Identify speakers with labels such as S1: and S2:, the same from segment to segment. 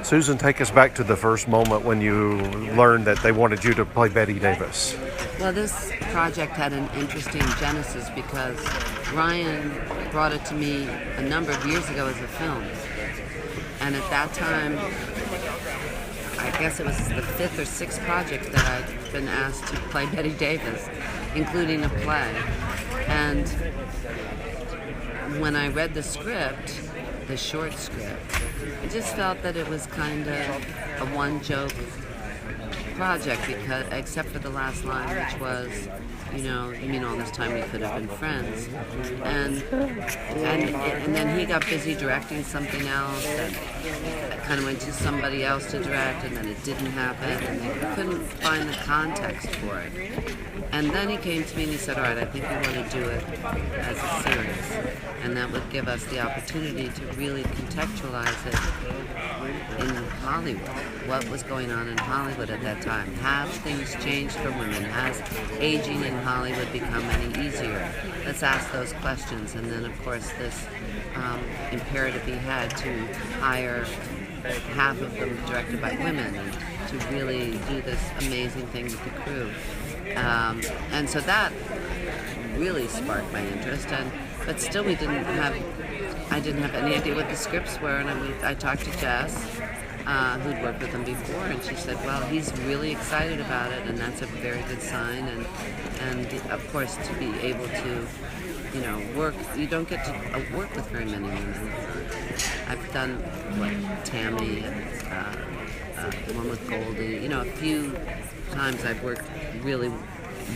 S1: Susan, take us back to the first moment when you learned that they wanted you to play Bette Davis.
S2: Well, this project had an interesting genesis because Ryan brought it to me a number of years ago as a film. And at that time, I guess it was the fifth or sixth project that I'd been asked to play Bette Davis, including a play. And when I read the script, the short script, I just felt that it was kind of a one-joke project, because except for the last line, which was, you mean all this time we could have been friends, and then he got busy directing something else, and it kind of went to somebody else to direct, and then it didn't happen, and they couldn't find the context for it. And then he came to me and he said, all right, I think we want to do it as a series, and that would give us the opportunity to really contextualize it in Hollywood. What was going on in Hollywood at that time? Have things changed for women? Has aging in Hollywood become any easier? Let's ask those questions. And then, of course, this imperative he had to hire half of them directed by women and to really do this amazing thing with the crew. And so that really sparked my interest. But still, I didn't have any idea what the scripts were. And I talked to Jess, who'd worked with him before, and she said, well, he's really excited about it, and that's a very good sign. And of course, to be able to, work, you don't get to work with very many women. I've done, Tammy and the one with Goldie. A few times I've worked really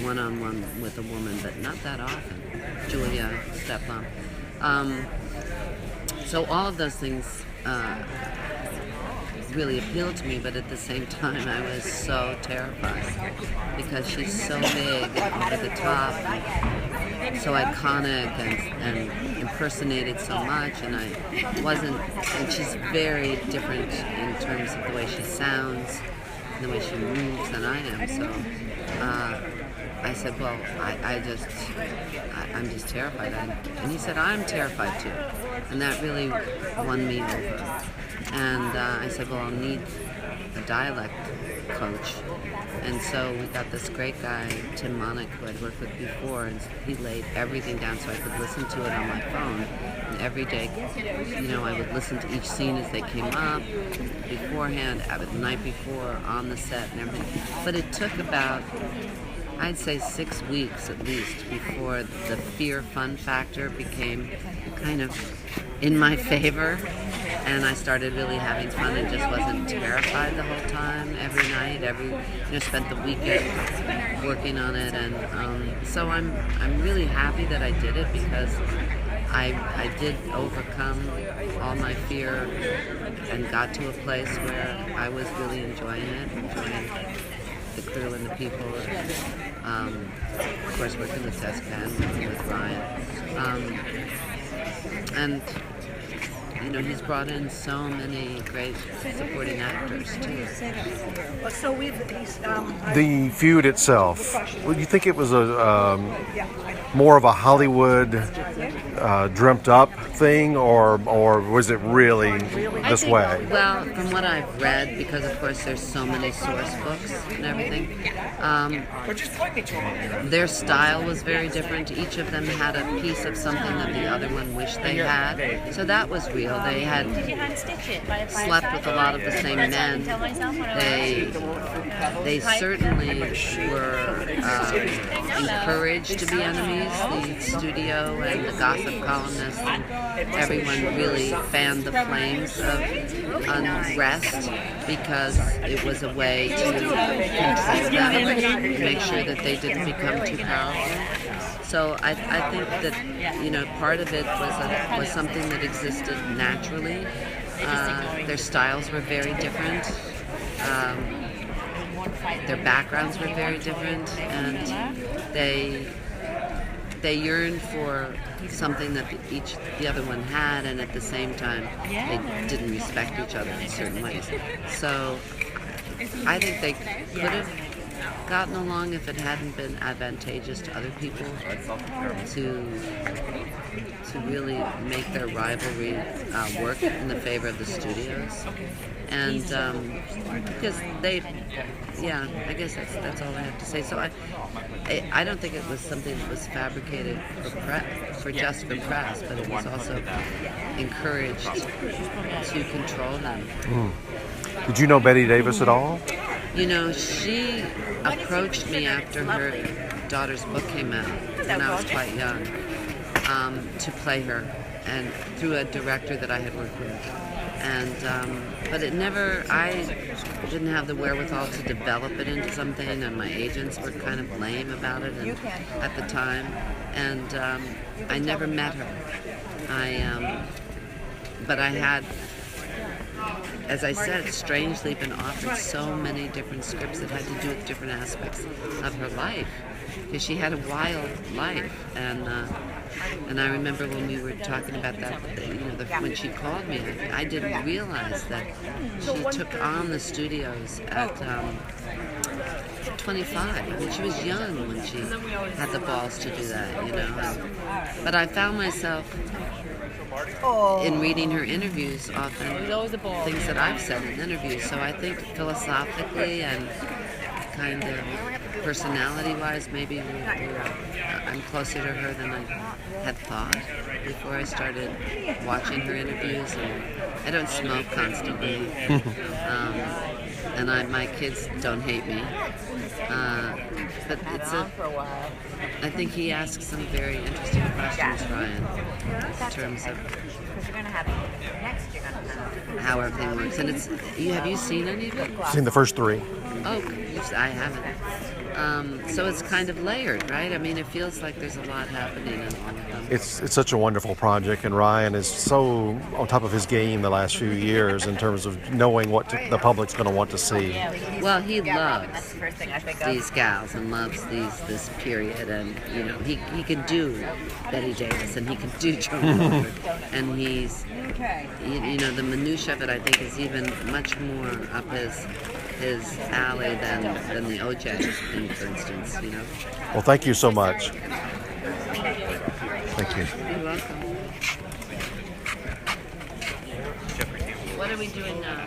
S2: one-on-one with a woman, but not that often. Julia, stepmom. So all of those things really appealed to me, but at the same time I was so terrified because she's so big and over the top and so iconic and impersonated so much, and and she's very different in terms of the way she sounds and the way she moves than I am, so I said, well, I'm just terrified. And he said, I'm terrified too. And that really won me over. And I said, well, I'll need a dialect coach. And so we got this great guy, Tim Monick, who I'd worked with before, and he laid everything down so I could listen to it on my phone. And every day, I would listen to each scene as they came up, beforehand, the night before, on the set and everything. But it took about, I'd say 6 weeks at least before the fear-fun factor became kind of in my favor, and I started really having fun and just wasn't terrified the whole time, every night, spent the weekend working on it, and so I'm really happy that I did it because I did overcome all my fear and got to a place where I was really enjoying the crew and the people, of course working with Jessica and working with Ryan. And he's brought in so many great supporting actors too.
S3: So
S1: the Feud itself, would you think it was a more of a Hollywood dreamt up thing, or was it really this way?
S2: Well, from what I've read, because of course there's so many source books and everything, their style was very different. Each of them had a piece of something that the other one wished they had. So that was real. They had slept with a lot of the same men. They certainly were encouraged to be enemies. The studio and the gossip columnists and everyone really fanned the flames of unrest because it was a way to control them, make sure that they didn't become too powerful. So I think that part of it was something that existed naturally. Their styles were very different. Their backgrounds were very different, and they yearned for something that the other one had, and at the same time they didn't respect each other in certain ways. So I think they could have gotten along if it hadn't been advantageous to other people to really make their rivalry work in the favor of the studios. And because I guess that's all I have to say. So I don't think it was something that was fabricated just for press, but it was also encouraged to control them.
S1: Did you know Bette Davis at all?
S2: You know, she approached me after her daughter's book came out, when I was quite young, to play her, and through a director that I had worked with. And but I didn't have the wherewithal to develop it into something, and my agents were kind of lame about it at the time, and I never met her. But I had, as I said, strangely been offered so many different scripts that had to do with different aspects of her life, because she had a wild life. And I remember when we were talking about that, when she called me, I didn't realize that she took on the studios at 25. I mean, she was young when she had the balls to do that, But I found myself in reading her interviews often things that I've said in interviews. So I think philosophically and kind of personality-wise, maybe I'm closer to her than I had thought before I started watching her interviews. And I don't smoke constantly, and my kids don't hate me. But I think he asks some very interesting questions, Ryan, in terms of how everything works. And have you seen any of it?
S1: Seen the first 3.
S2: Oh, I haven't. So it's kind of layered, right? I mean, it feels like there's a lot happening in all of them.
S1: It's such a wonderful project, and Ryan is so on top of his game the last few years in terms of knowing what the public's going to want to see.
S2: Well, he loves these gals and loves this period, and he can do Bette Davis and he can do Joan Crawford, and he's the minutia of it, I think, is even much more up his alley than the OJ thing, for instance.
S1: Well, thank you so much. Thank you.
S2: You're welcome. What are we doing now?